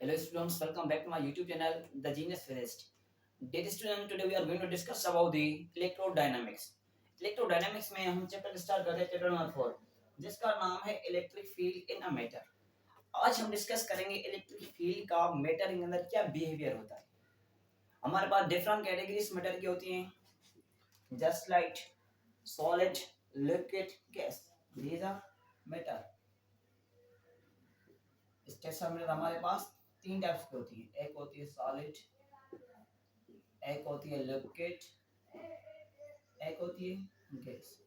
Hello students, welcome back to my YouTube channel, The Genius Physicist. Dear student, today we are going to discuss about the electrodynamics. Electrodynamics में हम chapter start करते हैं chapter number 4 जिसका नाम है electric field in a matter. आज हम discuss करेंगे इलेक्ट्रिक फील्ड का मैटर के अंदर क्या बिहेवियर होता है. हमारे पास डिफरेंट कैटेगरीज मैटर की होती हैं, just like solid, liquid, gas. These are matter. Station में हमारे पास तीन टाइप्स की होती है. एक होती है सॉलिड, एक होती है लिक्विड, एक होती है गैस.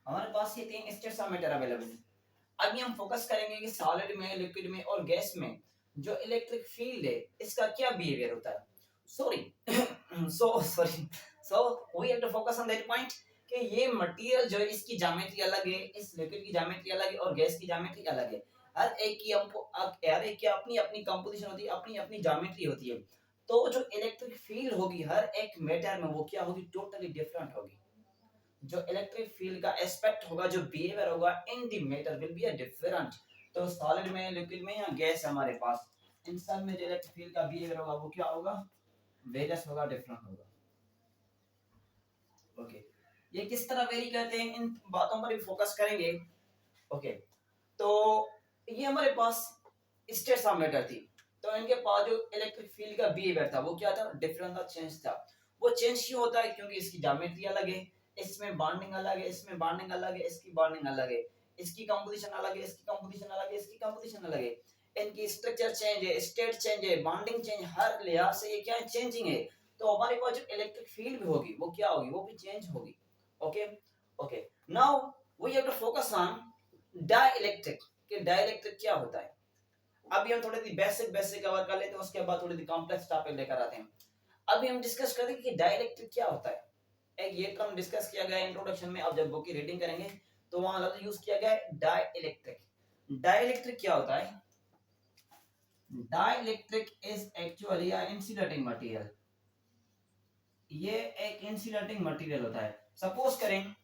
हमारे पास ये तीन स्टेट्स ऑफ मैटर अवेलेबल है. अभी हम फोकस करेंगे कि सॉलिड में, लिक्विड में और गैस में जो इलेक्ट्रिक फील्ड है इसका क्या बिहेवियर होता है. So we have to focus on that point कि ये मटेरियल जो है इसकी ज्योमेट्री अलग है, इस लिक्विड की ज्योमेट्री अलग है और गैस की ज्योमेट्री अलग है. हर एक की अपनी अपनी कंपोजिशन होती है, अपनी अपनी ज्योमेट्री होती है. तो जो इलेक्ट्रिक फील्ड होगी हर एक मैटर में वो क्या होगी, टोटली डिफरेंट होगी. जो इलेक्ट्रिक फील्ड का एस्पेक्ट होगा, जो बिहेवियर होगा in the matter will be different. तो सॉलिड में, लिक्विड में या गैस हमारे पास, इन सब में जो इलेक्ट्रिक फील्ड का बिहेवियर होगा वो क्या होगा, वेरियस होगा, डिफरेंट होगा. ओके, ये किस तरह वेरी करते हैं इन बातों पर भी फोकस करेंगे. ओके, तो ये हमारे पास स्टेट्स ऑफ मैटर थी. तो इनके पास जो इलेक्ट्रिक फील्ड का बिहेवियर था वो क्या था, डिफरेंट था, चेंज था. वो चेंज क्यों होता है, क्योंकि इसकी ज्योमेट्री अलग है, इसमें बॉन्डिंग अलग है, इसमें बॉन्डिंग अलग है, इसकी बॉन्डिंग अलग है, इसकी कंपोजिशन अलग है, इसकी कंपोजिशन अलग है, इसकी कंपोजिशन अलग है. इनकी स्ट्रक्चर चेंज है, स्टेट चेंज है, बॉन्डिंग चेंज, हर लिहाज से ये क्या है, चेंजिंग है. तो हमारे पास जो इलेक्ट्रिक फील्ड भी होगी वो क्या होगी, वो भी चेंज होगी. Okay okay, now we have to focus on dielectric. कि डाइलेक्ट्रिक क्या होता है. अभी हम थोड़ी सी बेसिक बेसिक कवर कर लेते हैं, उसके बाद थोड़ी सी कॉम्प्लेक्स टॉपिक लेकर आते हैं. अभी हम डिस्कस करेंगे कि डाइलेक्ट्रिक क्या होता है. एक ये टर्म डिस्कस किया गया है इंट्रोडक्शन में. अब जब बुक की रीडिंग करेंगे तो वहां लफ्ज यूज किया गया है डाइलेक्ट्रिक. डाइलेक्ट्रिक क्या होता है. Dielectric is actually a insulating material. ये एक इंसुलेटिंग मटेरियल होता है. सपोज करें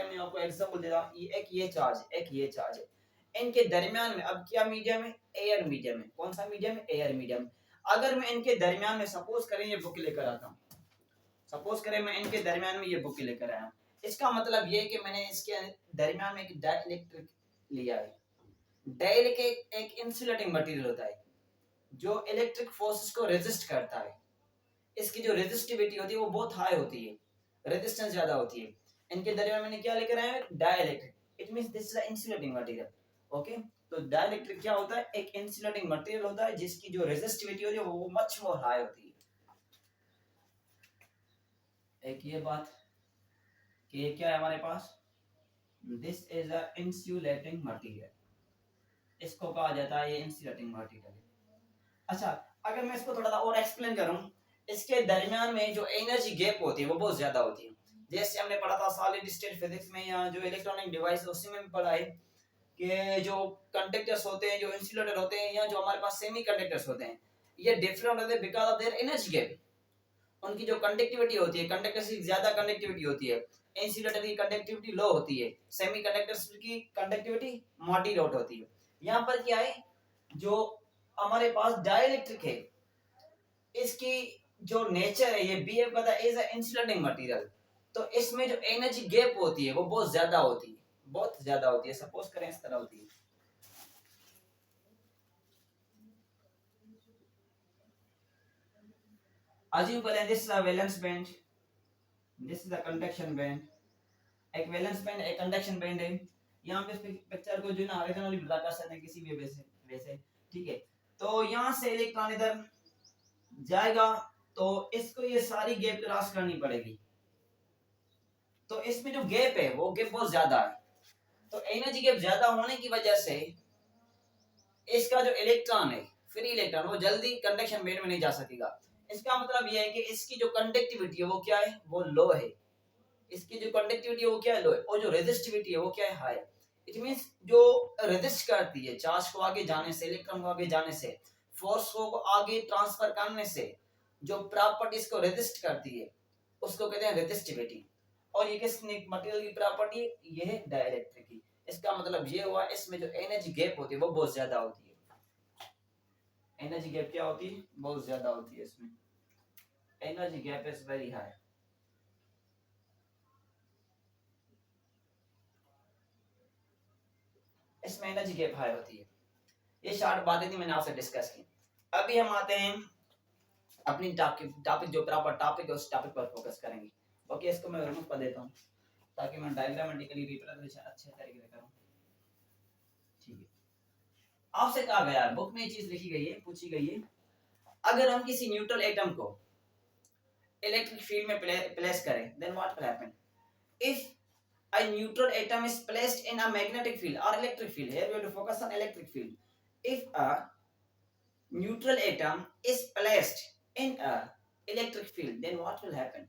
मैं आपको एग्जांपल देता हूं. ये चार्ज, एक ये चार्ज है. इनके दरमियान में अब क्या मीडियम है, एयर मीडियम है. कौन सा मीडियम है, एयर मीडियम. अगर मैं इनके दरमियान में सपोज करें ये बुक लेकर आता हूं, सपोज करें मैं इनके दरमियान में ये बुक लेकर आया हूं, इसका मतलब ये है कि मैंने इसके दरमियान में एक डाइलेक्ट्रिक लिया है. डाइलेक्ट्रिक एक इंसुलेटिंग मटेरियल होता है जो इलेक्ट्रिक फोर्सेस को रेजिस्ट करता है. इसकी जो रेजिस्टिविटी होती है वो बहुत हाई होती है, रेजिस्टेंस ज्यादा होती है. इनके दरमियान मैंने क्या लेकर आया है, dielectric. It means this is a insulating material. Okay, तो डाइलेक्ट्रिक क्या होता है, एक इंसुलेटिंग मटेरियल होता है जिसकी जो रेजिस्टिविटी होती है वो मच मोर हाई होती है. एक ये बात कि ये क्या है हमारे पास, this is a insulating material. इसको कहा जाता है ये इंसुलेटिंग मटेरियल. अच्छा, अगर मैं इसको थोड़ा सा और एक्सप्लेन करूं, इसके दरमियान में जो एनर्जी गैप होती है वो बहुत ज्यादा होती है. जैसे हमने पढ़ा था सॉलिड स्टेट फिजिक्स में या जो इलेक्ट्रॉनिक डिवाइस है उसी में भी पढ़ा है कि जो कंडक्टर्स होते हैं, जो इंसुलेटर होते हैं या जो हमारे पास सेमी कंडक्टर्स होते हैं, ये डिफरेंट होते हैं because of their energy gap. उनकी जो कंडक्टिविटी होती है, कंडक्टर्स की ज्यादा कंडक्टिविटी होती है, इंसुलेटर की कंडक्टिविटी लो होती है, सेमी कंडक्टर्स की कंडक्टिविटी मॉडरेट होती है. यहाँ पर क्या है, जो हमारे पास डाइलेक्ट्रिक है इसकी जो नेचर है, ये बिहेव करता है एज अ इंसुलेटिंग मटेरियल. तो इसमें जो एनर्जी गैप होती है वो बहुत ज्यादा होती है, बहुत ज्यादा होती है. सपोज करें इस तरह होती है. Assume करें this is a valence band, this is a conduction band. एक वैलेंस बैंड, एक कंडक्शन बैंड है. यहाँ पे पिक्चर को जो है ना हॉरिजॉन्टली ड्रा कर सकते हैं किसी भी वैसे. ठीक है, तो यहाँ से इलेक्ट्रॉन इधर जाएगा तो इसको ये सारी गैप क्रॉस करनी पड़ेगी. तो इसमें जो गैप है वो गैप बहुत ज्यादा है. तो एनर्जी गैप ज्यादा होने की वजह से इसका जो इलेक्ट्रॉन है, फ्री इलेक्ट्रॉन, वो जल्दी कंडक्शन बैंड में नहीं जा सकेगा. इसका मतलब यह है कि इसकी जो कंडक्टिविटी है वो क्या है, वो लो है. इसकी जो कंडक्टिविटी है वो क्या है, लो है. और जो रेजिस्टिविटी है वो क्या है, हाई. इट मींस जो रेजिस्ट करती है चार्ज को आगे जाने से, इलेक्ट्रॉन को आगे जाने से, फोर्स को आगे ट्रांसफर करने से, जो प्रॉपर्टीज को रेजिस्ट करती है उसको कहते हैं रेजिस्टिविटी. और ये किस मटेरियल की प्रॉपर्टी है, ये है डाइलेक्ट्रिक की. इसका मतलब ये हुआ इसमें जो एनर्जी गैप होती है वो बहुत ज्यादा होती है. एनर्जी गैप क्या होती है, बहुत ज्यादा होती है इसमें, energy gap is very high. इसमें एनर्जी गैप हाई होती है। ये शॉर्ट बातें थी मैंने आपसे डिस्कस की। अभी हम आते हैं अपनी टॉपिक जो प्रॉपर टॉपिक है उस टॉपिक पर फोकस करेंगे। ओके, इसको मैं रिमूव कर देता हूँ ताकि मैं डायग्रामेटिकली रिप्रेजेंटेशन अच्छे तरीके से करूँ। ठीक है, आपसे कहा गया है, बुक में ये चीज लिखी गई है, पूछी गई है, अगर हम किसी न्यूट्रल एटम को इलेक्ट्रिक फील्ड में प्लेस करें, then what will happen if a neutral atom is placed in a magnetic field or electric field. Here we have to focus on electric field. If a neutral atom is placed in a electric field, then what will happen?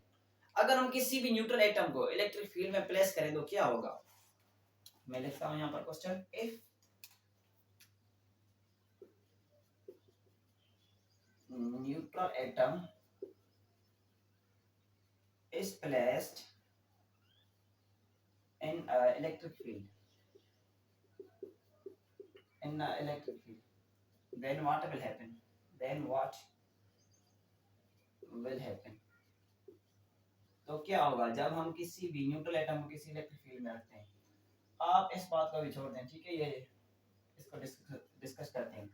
अगर हम किसी भी neutral atom को electric field में place करें तो क्या होगा? मैं लिखता हूं यहाँ पर question, if neutral atom is placed in electric field, then what will happen? तो क्या होगा जब हम किसी भी न्यूट्रल एटम को किसी इलेक्ट्रिक फील्ड में रखते हैं? आप इस बात को भी छोड़ दें, ठीक है, ये इसको डिस्कस करते हैं।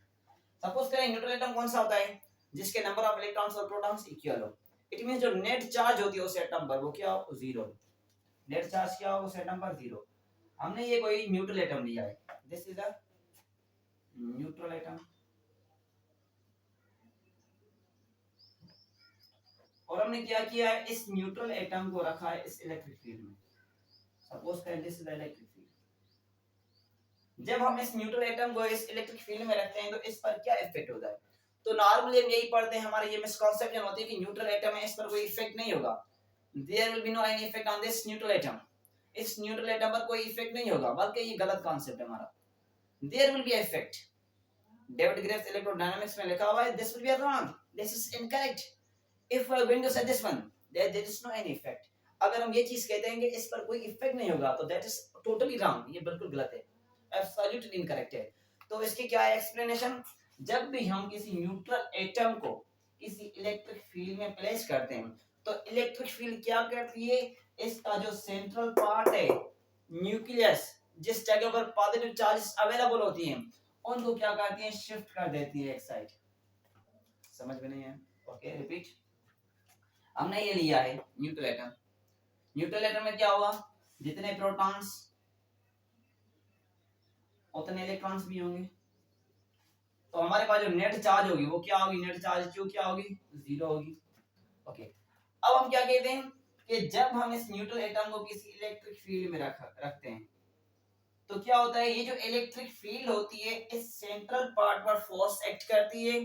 सपोज करें न्यूट्रल एटम कौन सा होता है? जिसके नंबर ऑफ इलेक्ट्रॉन्स और प्रोटॉन्स इक्वल हो। इट मींस जो नेट चार्ज होती है उस एटम पर वो क्या हो? जीरो। नेट चार्ज क्या हो उस एटम पर? जीरो। हमने ये कोई न्यूट्रल एटम लिया है, this is a neutral atom, और हमने क्या किया है, इस न्यूट्रल एटम को रखा है इस इलेक्ट्रिक फील्ड में। सपोज करें this is the electric field. जब हम इस न्यूट्रल एटम को इस इलेक्ट्रिक फील्ड में रखते हैं तो इस पर क्या इफेक्ट होता है? तो नॉर्मली हम यही पढ़ते हैं, हमारे ये मिसकंसेप्शन होती है कि न्यूट्रल एटम है, इस पर कोई इफेक्ट नहीं होगा, there will be no any effect on this neutral atom. इस न्यूट्रल एटम पर कोई इफेक्ट नहीं होगा, बल्कि ये गलत कॉन्सेप्ट है हमारा। There will be effect, David Graves electrodynamics में लिखा हुआ है, this will be wrong, this is incorrect. If we are going to say this one, there is no any effect. अगर हम ये चीज कहते हैं कि इस पर कोई इफेक्ट नहीं होगा तो दैट इज टोटली रॉन्ग, ये बिल्कुल गलत है, एब्सोल्युटली इनकरेक्ट है। तो इसकी क्या है एक्सप्लेनेशन? जब भी हम किसी न्यूट्रल एटम को किसी इलेक्ट्रिक फील्ड में प्लेस करते हैं तो इलेक्ट्रिक फील्ड क्या करती है, इसका जो सेंट्रल पार्ट है, न्यूक्लियस, जिस जगह पर पॉजिटिव चार्जेस अवेलेबल होती हैं, उनको क्या करती है, शिफ्ट कर देती है एक साइड। समझ में नहीं है? Okay, repeat. हमने ये लिया है न्यूट्रल एटम, न्यूट्रल एटम में क्या हुआ, जितने प्रोटॉन्स उतने इलेक्ट्रॉन्स भी होंगे, तो हमारे पास जो नेट चार्ज होगी वो क्या होगी, नेट चार्ज क्यू क्या होगी, जीरो होगी। ओके, अब हम क्या कहते हैं कि जब हम इस न्यूट्रल एटम को किसी इलेक्ट्रिक फील्ड में रखते हैं तो क्या होता है, ये जो इलेक्ट्रिक फील्ड होती है इस सेंट्रल पार्ट पर फोर्स एक्ट करती है।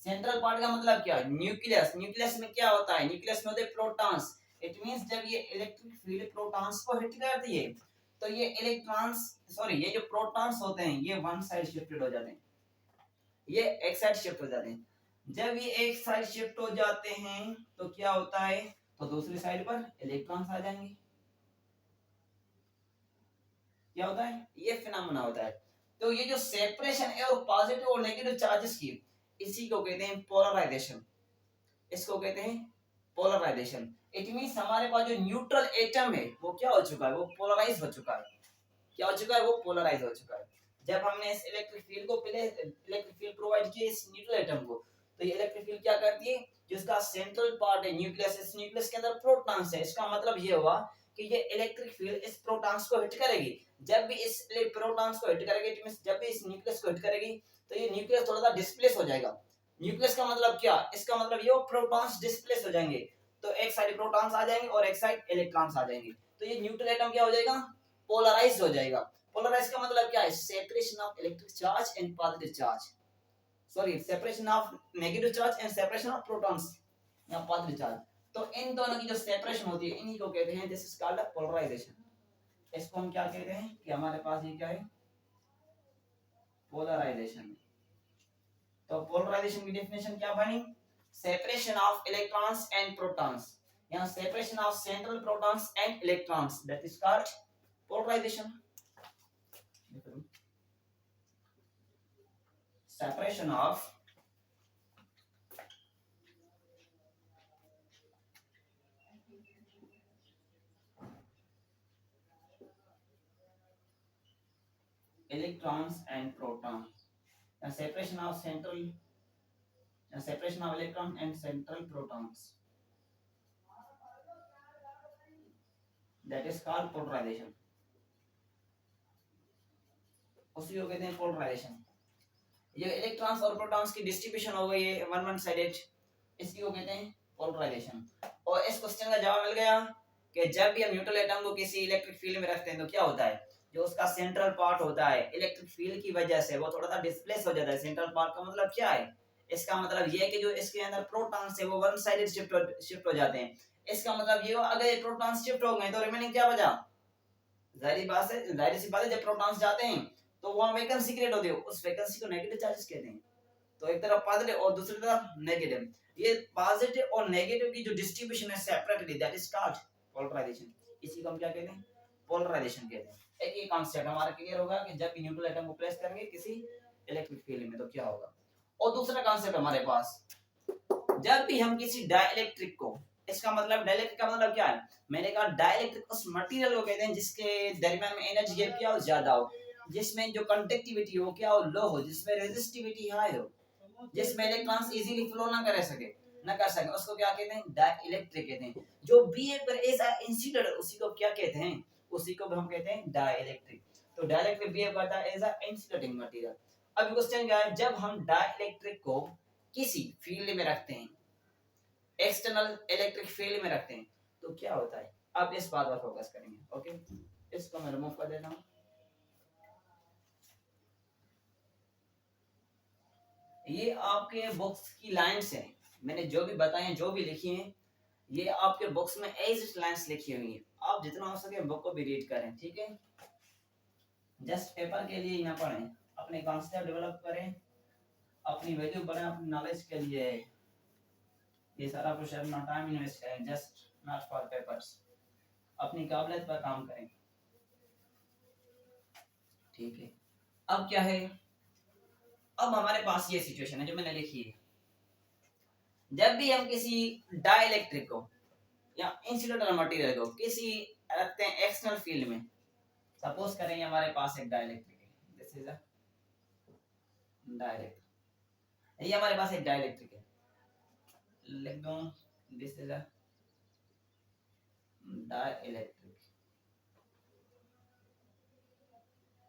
सेंट्रल पार्ट का मतलब क्या है, न्यूक्लियस। न्यूक्लियस में क्या होता है, न्यूक्लियस में होते हैं प्रोटॉन्स। इट मींस जब ये इलेक्ट्रिक फील्ड प्रोटॉन्स को हिट करती है तो ये इलेक्ट्रॉन्स, सॉरी, ये जो प्रोटॉन्स होते हैं ये वन साइड शिफ्टेड हो जाते हैं, ये एक साइड शिफ्ट हो जाते हैं। जब ये एक साइड शिफ्ट हो जाते हैं तो क्या होता है, तो दूसरी साइड पर इलेक्ट्रॉन्स आ जाएंगे। क्या होता है, ये फिनोमेना होता है। तो ये जो सेपरेशन है और पॉजिटिव और नेगेटिव चार्जेस की, इसी को कहते हैं पोलराइजेशन। इसको कहते हैं पोलराइजेशन। इट मींस हमारे पास जो न्यूट्रल एटम है वो क्या हो चुका है, वो पोलराइज हो चुका है। क्या हो चुका है, वो पोलराइज हो चुका है। जब हमने इस इलेक्ट्रिक फील्ड को इलेक्ट्रिक फील्ड प्रोवाइड किया इस न्यूट्रल एटम को, तो ये इलेक्ट्रिक फील्ड क्या करती है, जिसका सेंट्रल पार्ट है न्यूक्लियस, इस न्यूक्लियस के अंदर प्रोटॉन्स है। इसका मतलब ये हुआ कि ये इलेक्ट्रिक फील्ड इस प्रोटॉन्स को हिट करेगी। जब भी इस प्रोटॉन्स को हिट करेगी, इट मींस जब भी इस न्यूक्लियस को हिट करेगी तो ये न्यूक्लियस थोड़ा सा डिस्प्लेस हो जाएगा। न्यूक्लियस का मतलब क्या, इसका मतलब ये प्रोटॉन्स डिस्प्लेस हो जाएंगे, तो एक साइड प्रोटॉन्स आ जाएंगे और एक साइड इलेक्ट्रॉन्स आ जाएंगे। तो ये न्यूट्रल एटम क्या हो जाएगा, पोलराइज्ड हो जाएगा। पोलराइज का मतलब क्या है, separation of electric charge and positive charge, sorry, separation of negative charge and separation of protons या पॉजिटिव चार्ज। तो इन दोनों की जो सेपरेशन होती है इन्हीं को कहते हैं, दिस इज कॉल्ड पोलराइजेशन। इसको हम क्या कहते हैं कि हमारे पास ये क्या है, पोलराइजेशन। तो पोलराइजेशन की डेफिनेशन क्या बनी, separation of electrons and protons, या separation of central protons and electrons, that is called polarisation. separation of electrons and proton. The separation of electron and central protons, that is called polarization. उसी को कहते हैं polarisation. ये electrons और protons की distribution हो गई है वन वन साइडेड, इसी को कहते हैं पोलराइजेशन। और इस क्वेश्चन का जवाब मिल गया कि जब भी हम न्यूट्रल एटम को किसी इलेक्ट्रिक फील्ड में रखते हैं तो क्या होता है, जो उसका सेंट्रल पार्ट होता है इलेक्ट्रिक फील्ड की वजह से वो थोड़ा सा डिस्प्लेस हो जाता है। सेंट्रल पार्ट का मतलब क्या है, इसका मतलब ये है कि जो इसके अंदर प्रोटॉन्स है वो वन साइडेड शिफ्ट हो जाते हैं। इसका मतलब ये हो अगर ये प्रोटॉन्स शिफ्ट हो गए तो रिमेनिंग क्या बचा, जाहिर सी बात है जब प्रोटॉन्स जाते हैं तो वहां वैकेंसी क्रिएट होती है, उस वैकेंसी को नेगेटिव चार्जेस कहते हैं। तो एक तरफ पॉजिटिव और दूसरी तरफ नेगेटिव, ये पॉजिटिव और नेगेटिव की जो डिस्ट्रीब्यूशन है separately, that is called polarisation. इसी को हम क्या कहते हैं, पोलराइजेशन कहते हैं। एक ये कॉन्सेप्ट हमारा क्लियर होगा कि जब न्यूट्रल एटम को प्लेस करेंगे किसी इलेक्ट्रिक फील्ड में तो क्या होगा। और दूसरा कॉन्सेप्ट हमारे पास, जब भी हम किसी डाइलेक्ट्रिक को, इसका मतलब डाइलेक्ट्रिक का मतलब क्या है, मैंने कहा डाइलेक्ट्रिक उस मटेरियल को कहते हैं जिसके दरमियान में एनर्जी गैप क्या हो, ज्यादा हो, जिसमें जो कंडक्टिविटी हो क्या हो, लो हो, जिसमें रेजिस्टिविटी हाई हो, जिसमें इलेक्ट्रॉन्स इजीली फ्लो ना कर सके, उसको क्या कहते हैं, डाइलेक्ट्रिक कहते हैं। जो बिहेव करे एज अ इंसुलेटर उसी को क्या कहते हैं, उसी को हम कहते हैं डाइलेक्ट्रिक। तो डाइलेक्ट्रिक बिहेव करता है एज अ इंसुलेटिंग मटेरियल। अब क्वेश्चन क्या है, जब हम डाइलेक्ट्रिक को किसी फील्ड में रखते हैं, एक्सटर्नल इलेक्ट्रिक फील्ड में रखते हैं तो क्या होता है, अब इस बात पर फोकस करेंगे। ओके, इसको मैं रिमूव कर देता हूं। ये आपके बुक्स की लाइंस हैं, मैंने जो भी बताए हैं, जो भी लिखी हैं, ये आपके बुक्स में एज लाइंस लिखी हुई हैं। आप जितना हो सके बुक को भी रीड करें, ठीक है। जस्ट पेपर के लिए ना पढ़ें, अपने कॉन्सेप्ट डेवलप करें, अपनी वैल्यू बढ़ाएं, अपनी नॉलेज के लिए ये सारा कुछ अपना टाइम इन्वेस्ट करें, जस्ट नॉट फॉर पेपर्स। अपनी काबिलियत पर काम करें, ठीक है। अब क्या है, अब हमारे पास ये सिचुएशन है जो मैंने लिखी है, जब भी हम किसी डाइलेक्ट्रिक को या इंसुलेटर मटेरियल को किसी रखते हैं एक्सटर्नल फील्ड में, सपोज करें हमारे पास एक डाइलेक्ट्रिक है, दिस इज अ डाइलेक्ट्रिक, ये हमारे पास एक डाइलेक्ट्रिक है, लिख दो दिस इज अ डाइलेक्ट्रिक,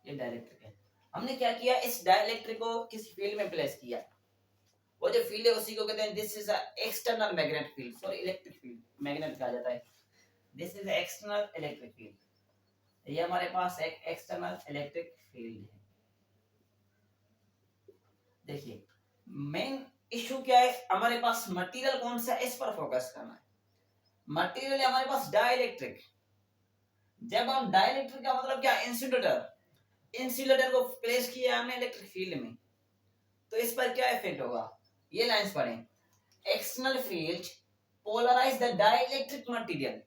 ये डाइलेक्ट्रिक है। हमने क्या किया, इस डाइलेक्ट्रिक को किसी फील्ड में प्लेस किया, वो जो फील्ड है उसी को कहते हैं this is a external magnetic field, sorry electric field, magnet कहा जाता है, this is external electric field. ये हमारे पास एक एक्सटर्नल इलेक्ट्रिक फील्ड है। देखिए मेन इशू क्या है, हमारे पास मटेरियल कौन सा है, इस पर फोकस करना है। मटेरियल है हमारे पास डाइलेक्ट्रिक। जब हम डाइलेक्ट्रिक का मतलब क्या, इंसुलेटर, इंसुलेटर को प्लेस किया हमने इलेक्ट्रिक फील्ड में, तो इस पर क्या इफेक्ट होगा, ये लाइंस पढ़ें, external field polarise the dielectric material.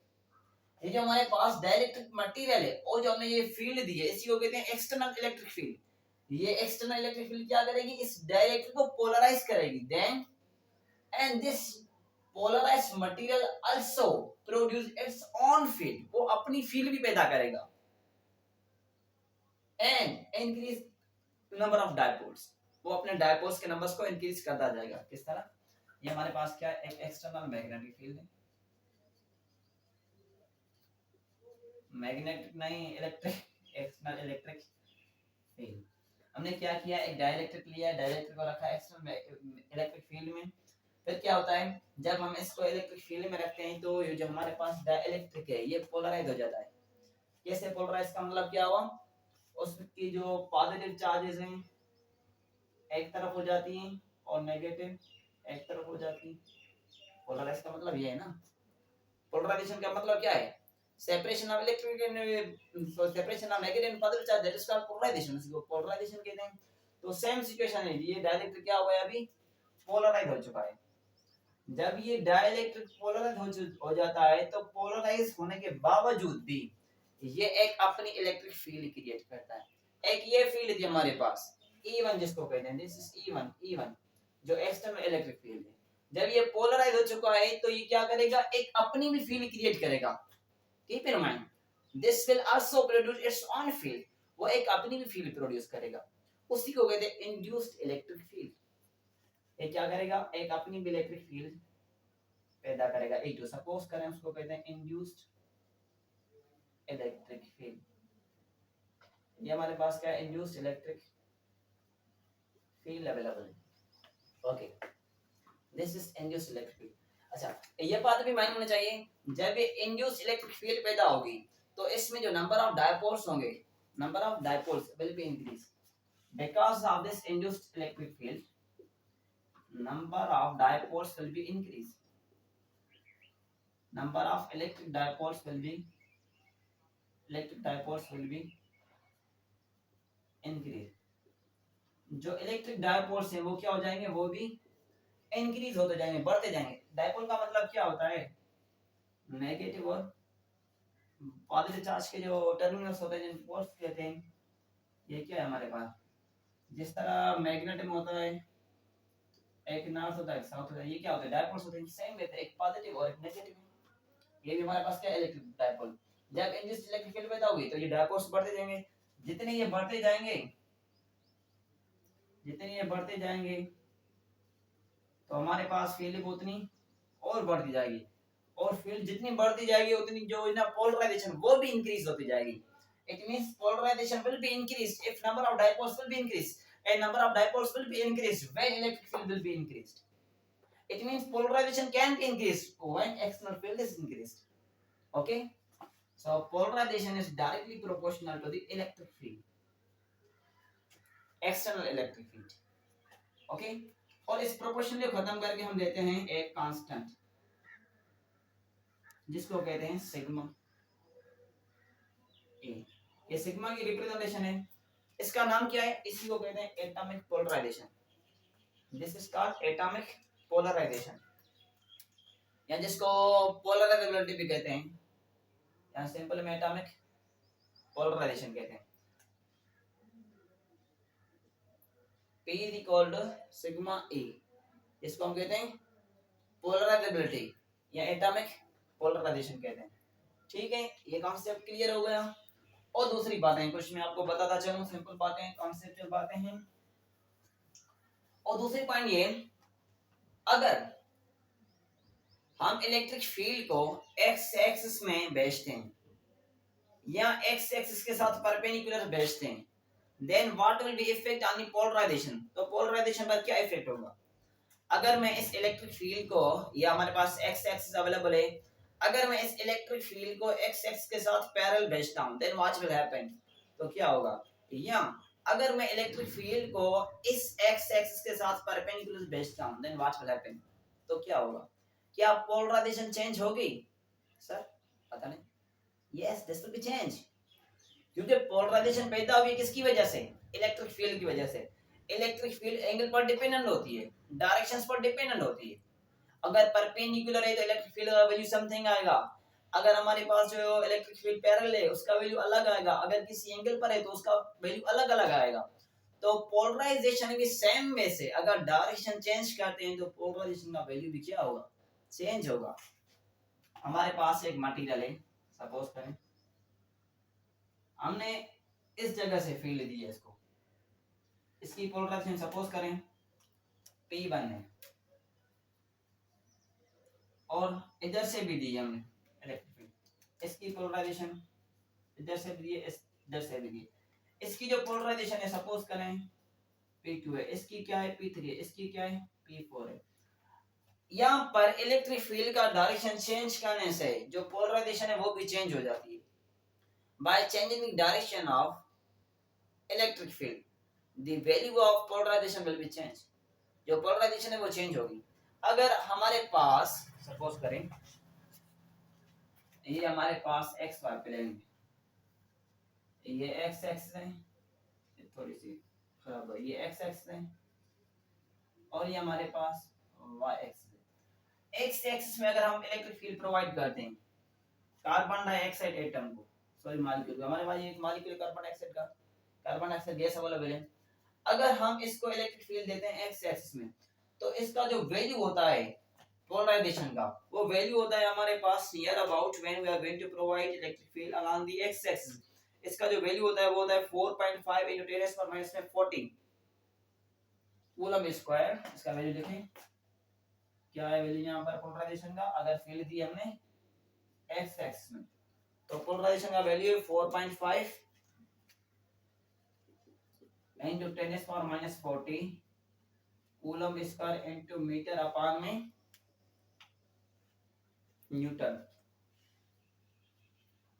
ये जो हमारे पास डाइलेक्ट्रिक मटेरियल है और जो हमने ये फील्ड दी है इसी को कहते हैं एक्सटर्नल इलेक्ट्रिक फील्ड। ये एक्सटर्नल इलेक्ट्रिक फील्ड क्या करेगी, इस डाइलेक्ट्रिक को पोलराइज करेगी, then and this polarised material also produce its own field, वो अपनी फील्ड भी पैदा करेगा, and increase number of dipoles, वो अपने डायपोल्स के नंबर्स को इंक्रीज करता जाएगा। किस तरह, ये हमारे पास क्या है, एक एक्सटर्नल मैग्नेटिक फील्ड है, मैग्नेटिक नहीं इलेक्ट्रिक, एक्सटर्नल इलेक्ट्रिक फील्ड। हमने क्या किया, एक डाइलेक्ट्रिक लिया, डाइलेक्ट्रिक को रखा एक्सटर्नल इलेक्ट्रिक फील्ड में, फिर क्या होता है जब हम इसको इलेक्ट्रिक फील्ड में रखते हैं तो ये जो हमारे पास डाइलेक्ट्रिक है ये पोलराइज हो जाता है। कैसे पोलराइज का मतलब क्या हुआ, उसकी जो पॉजिटिव चार्जेस हैं एक तरफ हो जाती हैं और नेगेटिव एक तरफ हो जाती हैं। पोलराइज का मतलब ये है ना, पोलराइजेशन का मतलब क्या है, separation of electric and separation of negative and positive charge, that is called polarisation, इसको पोलराइजेशन कहते हैं। तो सेम सिचुएशन है, ये डाइलेक्ट्रिक क्या हुआ है, अभी पोलराइज हो चुका है। जब ये डाइलेक्ट्रिक पोलराइज हो जाता है तो पोलराइज होने के बावजूद भी ये एक अपनी इलेक्ट्रिक फील्ड क्रिएट करता है। एक ये फील्ड थी हमारे पास E1 जिसको कहते हैं, दिस इज E1 जो एक्सटर्नल इलेक्ट्रिक फील्ड है। जब ये पोलराइज हो चुका है तो ये क्या करेगा, एक अपनी भी फील्ड क्रिएट करेगा, keep in mind this will also produce its own field, वो एक अपनी भी फील्ड प्रोड्यूस करेगा, उसी को कहते हैं इंड्यूस्ड इलेक्ट्रिक फील्ड। ये क्या करेगा, एक अपनी भी इलेक्ट्रिक फील्ड पैदा करेगा। एक जो सपोज करें उसको कहते हैं इंड्यूस्ड इलेक्ट्रिक फील्ड। ये हमारे पास क्या है, इंड्यूस्ड इलेक्ट्रिक फील्ड अवेलेबल है। Okay, this is induced electric field. अच्छा, ये बात भी मालूम होना चाहिए, जब ये इंड्यूस्ड इलेक्ट्रिक फील्ड पैदा होगी तो इसमें जो नंबर ऑफ डायपोल्स होंगे, number of dipoles will be increase because of this induced electric field. Number of dipoles will be increased. Number of electric dipoles will be increased. जो electric dipoles हैं वो क्या हो जाएंगे, वो भी इंक्रीज होते जाएंगे, बढ़ते जाएंगे। डायपोल का मतलब क्या होता है, नेगेटिव और पॉजिटिव चार्ज के जो टर्मिनल्स होते हैं जिनको पोल्स कहते हैं। ये क्या है हमारे पास, जिस तरह मैग्नेट में होता है एक नॉर्थ होता है एक साउथ होता है, ये क्या होता है, डायपोल्स होते हैं। सेम वे एक पॉजिटिव और एक नेगेटिव। ये भी हमारे पास क्या है, इलेक्ट्रिक डायपोल। जब इंड्यूस्ड इलेक्ट्रिक फील्ड पैदा होगी तो ये डायपोल्स बढ़ते जाएंगे। जितने ये बढ़ते जाएंगे तो हमारे पास फील्ड उतनी और बढ़ती जाएगी, और फील्ड जितनी बढ़ती जाएगी उतनी जो है ना पोलराइजेशन वो भी इंक्रीज होती जाएगी। It means polarization will be increased if number of dipoles will be increased, and number of dipoles will be increased when electric field will be increased. It means polarization can be increased when external field is increased. Okay, so polarization is directly proportional to the electric field, external electric field. Okay, और इस proportion को खत्म करके हम देते हैं एक constant जिसको कहते हैं सिग्मा ए। ये सिग्मा की रिप्रेजेंटेशन है, इसका नाम क्या है, इसी को कहते हैं atomic polarisation. This is called atomic polarisation, या जिसको पोलराइजेबिलिटी भी कहते हैं, या सिंपल में एटॉमिक पोलराइजेशन कहते हैं। P is equal to sigma E, इसको हम कहते हैं पोलराइजेबिलिटी या एटॉमिक पोलराइजेशन कहते हैं। ठीक है, ये कॉन्सेप्ट क्लियर हो गया। और दूसरी बातें कुछ मैं आपको बताता चलूं, सिंपल बातें, कॉन्सेप्चुअल बातें हैं। और दूसरी पॉइंट ये, अगर हम इलेक्ट्रिक फील्ड को एक्स एक्सिस में भेजते हैं या एक्स एक्सिस के साथ परपेंडिकुलर भेजते हैं, then what will be effect on the polarisation. तो पोलराइजेशन पर क्या इफेक्ट होगा, अगर मैं इस इलेक्ट्रिक फील्ड को, या हमारे पास एक्स एक्सिस अवेलेबल है, अगर मैं इस इलेक्ट्रिक फील्ड को एक्स एक्सिस के साथ पैरेलल भेजता हूं, देन व्हाट विल हैपन, तो क्या होगा, या अगर मैं इलेक्ट्रिक फील्ड को इस एक्स एक्सिस के साथ परपेंडिकुलर भेजता हूं, देन व्हाट विल हैपन, तो क्या होगा, क्या पोलराइजेशन चेंज होगी? सर पता नहीं, yes this will be change, क्योंकि पोलराइजेशन पैदा हुई किसकी वजह से, इलेक्ट्रिक फील्ड की वजह से। इलेक्ट्रिक फील्ड एंगल पर डिपेंडेंट होती है, डायरेक्शंस पर डिपेंडेंट होती है। अगर परपेंडिकुलर है तो इलेक्ट्रिक फील्ड का वैल्यू समथिंग आएगा, अगर हमारे पास जो इलेक्ट्रिक फील्ड पैरेलल है उसका वैल्यू अलग आएगा, अगर किसी एंगल पर है तो उसका वैल्यू अलग अलग आएगा। तो पोलराइजेशन भी सेम वे से, अगर डायरेक्शन चेंज करते हैं तो पोलराइजेशन का वैल्यू भी क्या होगा, चेंज होगा। हमारे पास एक मटेरियल है, सपोज करें हमने इस जगह से फील्ड दी है इसको, इसकी पोलराइजेशन सपोज करें P1 है, और इधर से भी दी हमने इलेक्ट्रिक फील्ड, इसकी पोलराइजेशन इधर से भी दी है, इधर से भी दी है। इसकी जो पोलराइजेशन है सपोज करें P2 है, इसकी क्या है P3 है, इसकी क्या है P4 है। यहाँ पर इलेक्ट्रिक फील्ड का डायरेक्शन चेंज करने से जो पोलराइजेशन है वो भी चेंज हो जाती है। By changing the direction of electric field the value of polarisation will be change, जो पोलराइजेशन है वो चेंज होगी। अगर हमारे पास सपोज करें ये हमारे पास एक्स वाई प्लेन है, ये एक्स एक्सिस है, थोड़ी सी खराब है, ये एक्स एक्सिस है, और ये हमारे पास वाई एक्सिस है। एक्स एक्सिस में अगर हम इलेक्ट्रिक फील्ड प्रोवाइड करते हैं कार्बन डाइऑक्साइड एटम को, सॉरी मॉलिक्यूल, हमारे पास एक मॉलिक्यूल कार्बन डाइऑक्साइड का, कार्बन डाइऑक्साइड गैस अवेलेबल है, अगर हम इसको इलेक्ट्रिक फील्ड देते हैं एक्स एक्सिस में, तो इसका जो वैल्यू होता है पोलराइजेशन का, वो वैल्यू होता है हमारे पास near about when we are going to provide electric field along the x axis, इसका जो वैल्यू होता है वो होता है 4.5 into 10 पर माइनस में 40 कूलम स्क्वायर। इसका वैल्यू लिखें, क्या है वैल्यू यहाँ पर पोलराइजेशन का, अगर फील्ड दी हमने एक्स एक्स में, तो पोलराइजेशन का वैल्यू है 4.5 into 10 पर minus 40 coulomb square into metre upon में न्यूटन।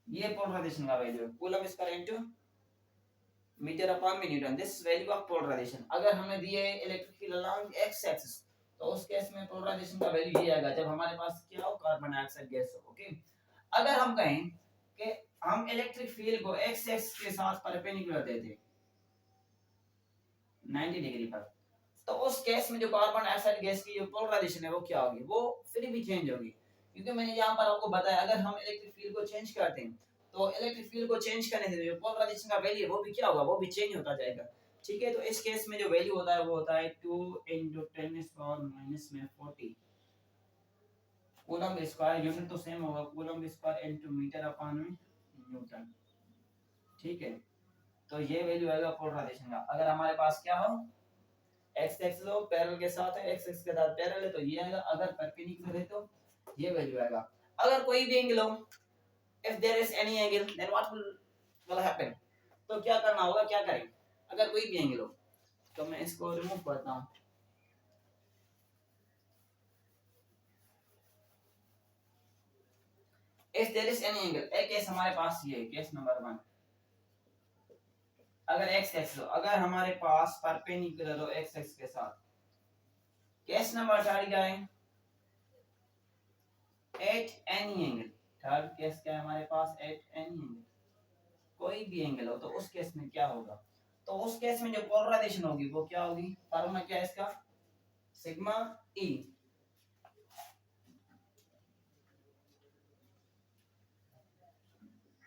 ये पोलराइजेशन का वैल्यू है, coulomb square into metre upon में newton, this value of polarisation. अगर हमें दिए electric field along x axis, तो उस केस में पोलराइजेशन का वैल्यू ये आएगा जब हमारे पास क्या हो, कार्बन डाइऑक्साइड गैस हो। ओके, अगर हम कहें कि हम इलेक्ट्रिक फील्ड को एक्स एक्सिस के साथ परपेंडिकुलर दे दें 90 डिग्री पर, तो उस केस में जो कार्बन डाइऑक्साइड गैस की जो पोलराइजेशन है वो क्या होगी, वो फिर भी चेंज होगी। क्योंकि मैंने यहाँ पर आपको बताया अगर हम इलेक्ट्रिक फील्ड को चेंज करते हैं तो इलेक्ट्रिक फील्ड को चेंज करने से जो पोलराइजेशन का वैल्यू है वो भी क्या होगा, वो भी चेंज होता जाएगा। ठीक है, तो इस केस में जो वैल्यू होता है वो होता है 2 into 10 power minus में 40 कूलम स्क्वायर, यूनिट तो सेम होगा, coulomb square into metre upon में न्यूटन। ठीक है, तो ये वैल्यू आएगा पोलराइजेशन का। अगर हमारे पास क्या हो, एक्स एक्स लो पैरेलल के साथ है, एक्स एक्स के साथ पैरेलल है तो ये आएगा, अगर परपेंडिकुलर है तो ये वैल्यू आएगा। अगर कोई भी एंगल हो, if there is any angle then what will happen, तो क्या करना होगा, क्या करेंगे, अगर कोई भी एंगल हो, तो मैं इसको रिमूव करता हूं। if there is any angle, एक केस हमारे पास ये केस नंबर 1, अगर x एक्स हो, अगर हमारे पास परपेंडिकुलर हो x एक्स के साथ। केस नंबर 3 क्या है, at any angle. Third case क्या है हमारे पास, एट एनी एंगल, कोई भी एंगल हो, तो उस केस में क्या होगा, तो उस केस में जो पोलराइजेशन होगी वो क्या होगी, फार्मूला क्या है इसका, सिग्मा ई।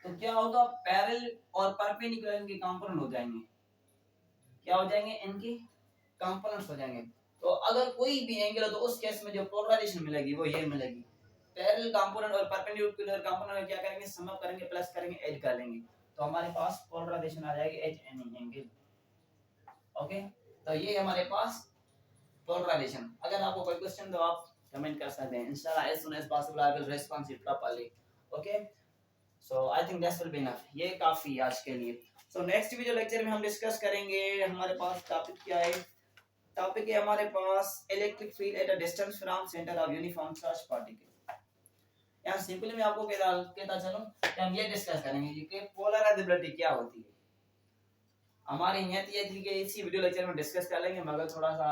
तो क्या होगा, पैरेलल और परपेंडिकुलर इनके कंपोनेंट हो जाएंगे, क्या हो जाएंगे, इनके कंपोनेंट्स हो जाएंगे। तो अगर कोई भी एंगल हो तो उस केस में जो पोलराइजेशन मिलेगी वो ये मिलेगी, पैरेलल कंपोनेंट और परपेंडिकुलर कंपोनेंट में क्या करेंगे, सम अप करेंगे, प्लस करेंगे, ऐड कर लेंगे, तो हमारे पास पोलराइजेशन आ जाएगी एच एनी एंगल। ओके, तो ये हमारे पास पोलराइजेशन। अगर आपको कोई क्वेश्चन तो आप कमेंट कर सकते हैं, इंशाल्लाह as soon as possible I will respond it properly. Okay, so I think that will be enough, ये काफी आज के लिए। so नेक्स्ट वीडियो लेक्चर में हम डिस्कस करेंगे, हमारे पास टॉपिक क्या है, टॉपिक है हमारे पास electric field at a distance from centre of uniform charge particle. यहाँ सिंपली मैं आपको कहता चलूं कि हम ये डिस्कस करेंगे कि पोलराइजेबिलिटी क्या होती है। हमारी नियत ये थी कि इसी वीडियो लेक्चर में डिस्कस कर लेंगे, मगर थोड़ा सा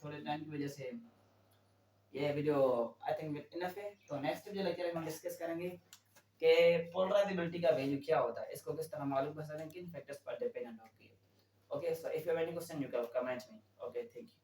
थोड़े टाइम की वजह से ये वीडियो आई थिंक इनफ है। तो नेक्स्ट वीडियो लेक्चर में हम डिस्कस करेंगे कि पोलराइजेबिलिटी का वैल्यू क्या होता है, इसको किस तरह मालूम कर सकते हैं, किन फैक्टर्स पर डिपेंडेंट होती है। Okay, so if you have any question you can comment me. Okay, thank you.